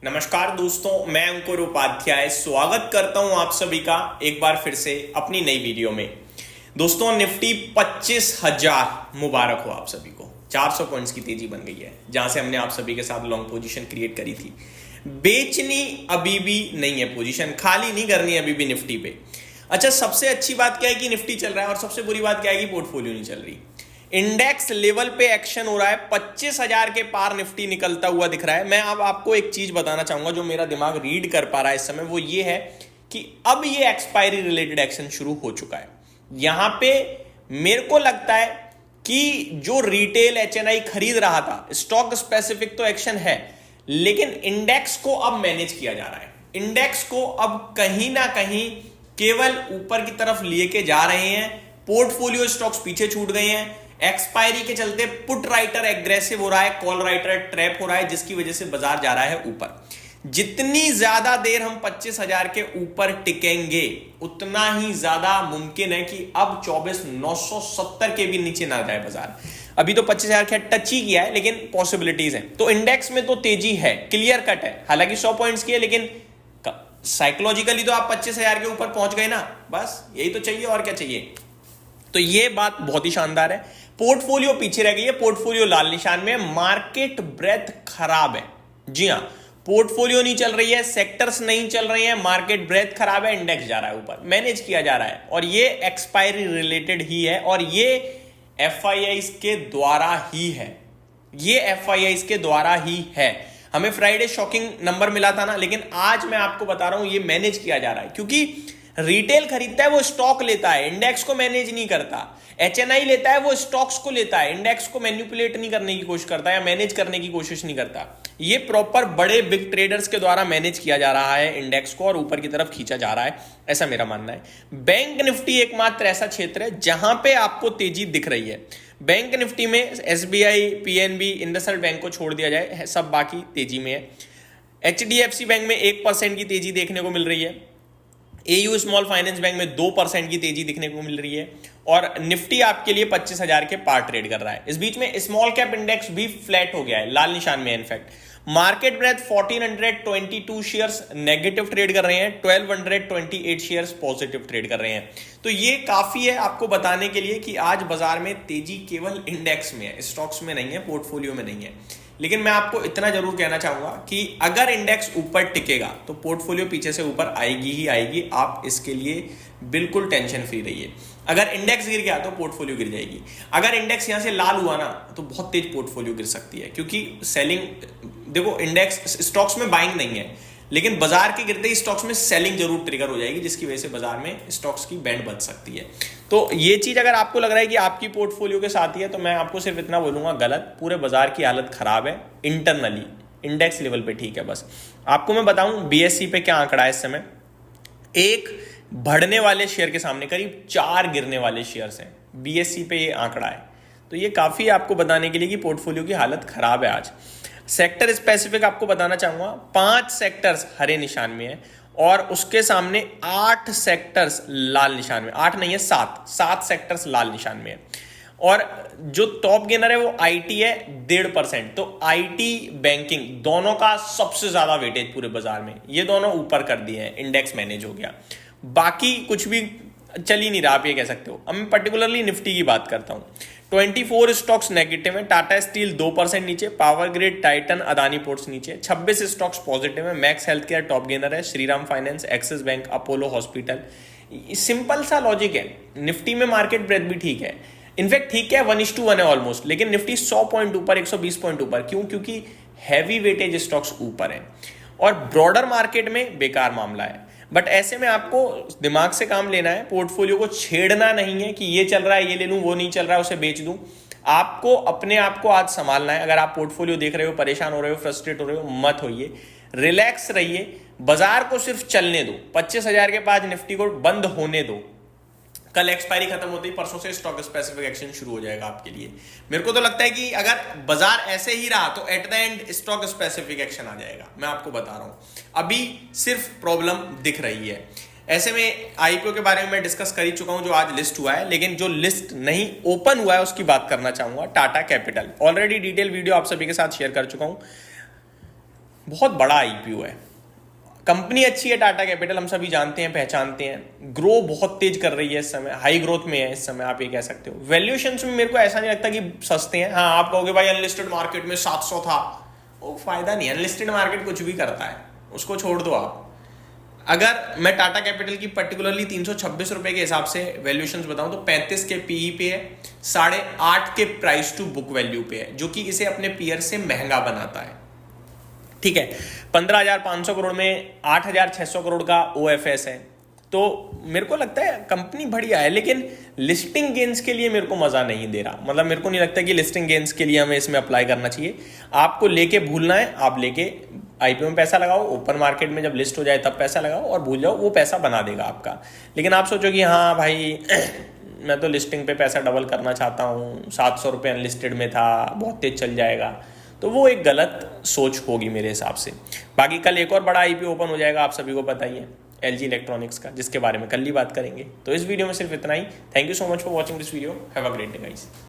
नमस्कार दोस्तों, मैं अंकुर उपाध्याय स्वागत करता हूं आप सभी का एक बार फिर से अपनी नई वीडियो में। दोस्तों, निफ्टी 25,000 मुबारक हो आप सभी को। 400 पॉइंट्स की तेजी बन गई है जहां से हमने आप सभी के साथ लॉन्ग पोजीशन क्रिएट करी थी। बेचनी अभी भी नहीं है, पोजीशन खाली नहीं करनी है अभी भी निफ्टी पे। अच्छा, सबसे अच्छी बात क्या है कि निफ्टी चल रहा है और सबसे बुरी बात क्या है कि पोर्टफोलियो नहीं चल रही। इंडेक्स लेवल पे एक्शन हो रहा है, 25,000 के पार निफ्टी निकलता हुआ दिख रहा है। मैं अब आपको एक चीज बताना चाहूंगा जो मेरा दिमाग रीड कर पा रहा है इस समय, वो ये है कि अब ये एक्सपायरी रिलेटेड एक्शन शुरू हो चुका है। यहां पे मेरे को लगता है कि जो रिटेल एचएनआई खरीद रहा था, स्टॉक स्पेसिफिक तो एक्शन है, लेकिन इंडेक्स को अब मैनेज किया जा रहा है। इंडेक्स को अब कहीं ना कहीं केवल ऊपर की तरफ लिए के जा रहे हैं। पोर्टफोलियो स्टॉक्स पीछे छूट गए हैं। एक्सपायरी के चलते पुट राइटर एग्रेसिव हो रहा है, कॉल राइटर ट्रैप हो रहा है, जिसकी वजह से बाजार जा रहा है ऊपर। जितनी ज्यादा देर हम 25,000 के ऊपर टिकेंगे उतना ही ज्यादा मुमकिन है कि अब 24,970 के भी नीचे ना जाए बाजार। अभी तो 25,000 के टच ही किया है, लेकिन पॉसिबिलिटीज हैं। तो इंडेक्स में तो तेजी है, क्लियर कट है, हालांकि 100 पॉइंट्स की है, लेकिन साइकोलॉजिकली तो आप 25,000 के ऊपर पहुंच गए ना। बस यही तो चाहिए, और क्या चाहिए। तो ये बात बहुत ही शानदार है। पोर्टफोलियो पीछे रह गई है, पोर्टफोलियो लाल निशान में, मार्केट ब्रेथ खराब है। जी हां, पोर्टफोलियो नहीं चल रही है, सेक्टर्स नहीं चल रही हैं, मार्केट ब्रेथ खराब है, इंडेक्स जा रहा है ऊपर, मैनेज किया जा रहा है, और ये एक्सपायरी रिलेटेड ही है, और ये एफआईआईज के द्वारा ही है। ये एफआईआईज के द्वारा ही है। हमें फ्राइडे शॉकिंग नंबर मिला था ना, लेकिन आज मैं आपको बता रहा हूं ये मैनेज किया जा रहा है, क्योंकि रिटेल खरीदता है वो स्टॉक लेता है, इंडेक्स को मैनेज नहीं करता। एचएनआई लेता है वो स्टॉक्स को लेता है, इंडेक्स को मैनिपुलेट नहीं करने की कोशिश करता या मैनेज करने की कोशिश नहीं करता। ये प्रॉपर बड़े बिग ट्रेडर्स के द्वारा मैनेज किया जा रहा है इंडेक्स को, और ऊपर की तरफ खींचा जा रहा है, ऐसा मेरा मानना है। बैंक निफ्टी एकमात्र ऐसा क्षेत्र है जहां पे आपको तेजी दिख रही है। बैंक निफ्टी में एसबीआई, पीएनबी, इंडसइंड बैंक को छोड़ दिया जाए, सब बाकी तेजी में है। एचडीएफसी बैंक में 1% की तेजी देखने को मिल रही है। एयू स्मॉल फाइनेंस बैंक में 2% की तेजी दिखने को मिल रही है, और निफ्टी आपके लिए 25,000 के पार ट्रेड कर रहा है। इस बीच में स्मॉल कैप इंडेक्स भी फ्लैट हो गया है, लाल निशान में। In fact market breadth 1422 shares negative trade कर रहे हैं, 1228 शेयर्स पॉजिटिव ट्रेड कर रहे हैं। तो ये काफी है आपको बताने के लिए कि आज बाजार में तेजी केवल इंडेक्स में है, स्टॉक्स में नहीं है, पोर्टफोलियो में नहीं है। लेकिन मैं आपको इतना जरूर कहना चाहूंगा कि अगर इंडेक्स ऊपर टिकेगा तो पोर्टफोलियो पीछे से ऊपर आएगी ही आएगी। आप इसके लिए बिल्कुल टेंशन फ्री रहिए। अगर इंडेक्स गिर गया तो पोर्टफोलियो गिर जाएगी। अगर इंडेक्स यहां से लाल हुआ ना तो बहुत तेज पोर्टफोलियो गिर सकती है, क्योंकि सेलिंग, देखो इंडेक्स स्टॉक्स में बाइंग नहीं है, लेकिन बाजार के गिरते ही स्टॉक्स में सेलिंग जरूर ट्रिगर हो जाएगी, जिसकी वजह से बाजार में स्टॉक्स की बैंड बच सकती है। तो ये चीज अगर आपको लग रहा है कि आपकी पोर्टफोलियो के साथ ही है, तो मैं आपको सिर्फ इतना बोलूंगा, गलत। पूरे बाजार की हालत खराब है इंटरनली, इंडेक्स लेवल पे ठीक है। बस आपको मैं बताऊं बीएसई पे क्या आंकड़ा है इस समय। एक बढ़ने वाले शेयर के सामने करीब 4 गिरने वाले शेयर्स हैं, बीएसई पे ये आंकड़ा है। तो ये काफी है आपको बताने के लिए कि पोर्टफोलियो की हालत खराब है आज। सेक्टर स्पेसिफिक आपको बताना चाहूंगा, 5 सेक्टर्स हरे निशान में है, और उसके सामने 8 सेक्टर्स लाल निशान में। 8 नहीं है, 7 सेक्टर्स लाल निशान में है। और जो टॉप गेनर है वो आईटी है 1.5%। तो आईटी बैंकिंग दोनों का सबसे ज्यादा वेटेज पूरे बाजार में, ये दोनों ऊपर कर दिए हैं, इंडेक्स मैनेज हो गया। बाकी कुछ भी चल ही नहीं रहा, आप ये कह सकते हो। अब मैं पर्टिकुलरली निफ्टी की बात करता हूं। 24 स्टॉक्स नेगेटिव है, टाटा स्टील 2% नीचे, power grid, Titan, Adani ports नीचे। 26 स्टॉक्स पॉजिटिव है, Max healthcare top gainer है, Shriram finance, Axis bank, Apollo hospital. Simple सा लॉजिक है। निफ्टी में मार्केट ब्रेथ भी ठीक है, इनफैक्ट ठीक है, 1:1 है ऑलमोस्ट, लेकिन निफ्टी 100 पॉइंट ऊपर, 120 पॉइंट ऊपर। क्यों? क्योंकि हैवी वेटेज स्टॉक्स ऊपर है, और ब्रॉडर मार्केट में बेकार मामला है। बट ऐसे में आपको दिमाग से काम लेना है, पोर्टफोलियो को छेड़ना नहीं है कि ये चल रहा है ये ले लूं, वो नहीं चल रहा है उसे बेच दूं। आपको अपने आप को आज संभालना है। अगर आप पोर्टफोलियो देख रहे हो, परेशान हो रहे हो, फ्रस्ट्रेट हो रहे हो, मत होइए, रिलैक्स रहिए, बाजार को सिर्फ चलने दो। 25,000 के पास निफ्टी को बंद होने दो। कल एक्सपायरी खत्म होती, परसों से स्टॉक स्पेसिफिक एक्शन शुरू हो जाएगा आपके लिए। मेरे को तो लगता है कि अगर बाजार ऐसे ही रहा तो at the end stock specific action आ जाएगा, मैं आपको बता रहा हूं। अभी सिर्फ प्रॉब्लम दिख रही है। ऐसे में आईपीओ के बारे में मैं डिस्कस कर ही चुका हूं जो आज लिस्ट हुआ है, लेकिन जो लिस्ट नहीं ओपन हुआ है उसकी बात करना चाहूंगा। Tata capital already detail video आप सभी के साथ शेयर कर चुका हूं। बहुत बड़ा आईपीओ है। कंपनी अच्छी है टाटा कैपिटल, हम सभी जानते हैं, पहचानते हैं। ग्रो बहुत तेज कर रही है इस समय, हाई ग्रोथ में है इस समय, आप ये कह सकते हो। वैल्यूएशंस में मेरे को ऐसा नहीं लगता कि सस्ते हैं। हाँ, आप कहोगे भाई अनलिस्टेड मार्केट में 700 था, वो फायदा नहीं है। अनलिस्टेड मार्केट कुछ भी करता है, उसको छोड़ दो आप। अगर मैं टाटा कैपिटल की पर्टिकुलरली 326 रुपए के हिसाब से वैल्यूएशंस बताऊं तो 35 के पीई पे है, 8.5 के प्राइस टू बुक वैल्यू पे है, जो कि इसे अपने पीयर से महंगा बनाता है। ठीक है, 15,500 करोड़ में 8,600 करोड़ का ओएफएस है। तो मेरे को लगता है कंपनी बढ़िया है, लेकिन लिस्टिंग गेन्स के लिए मेरे को मजा नहीं दे रहा। मतलब मेरे को नहीं लगता कि लिस्टिंग गेन्स के लिए हमें इसमें अप्लाई करना चाहिए। आपको लेके भूलना है, आप लेके आईपीओ में पैसा लगाओ, ओपन मार्केट में जब लिस्ट हो जाए तब पैसा लगाओ और भूल जाओ, वो पैसा बना देगा आपका। लेकिन आप सोचो कि हाँ भाई मैं तो लिस्टिंग पे पैसा डबल करना चाहता हूँ, 700 रुपये अनलिस्टेड में था, बहुत तेज चल जाएगा, तो वो एक गलत सोच होगी मेरे हिसाब से। बाकी कल एक और बड़ा आईपीओ ओपन हो जाएगा, आप सभी को पता ही है, एलजी इलेक्ट्रॉनिक्स का, जिसके बारे में कल ही बात करेंगे। तो इस वीडियो में सिर्फ इतना ही। Thank you so much for watching this video. Have a great day guys.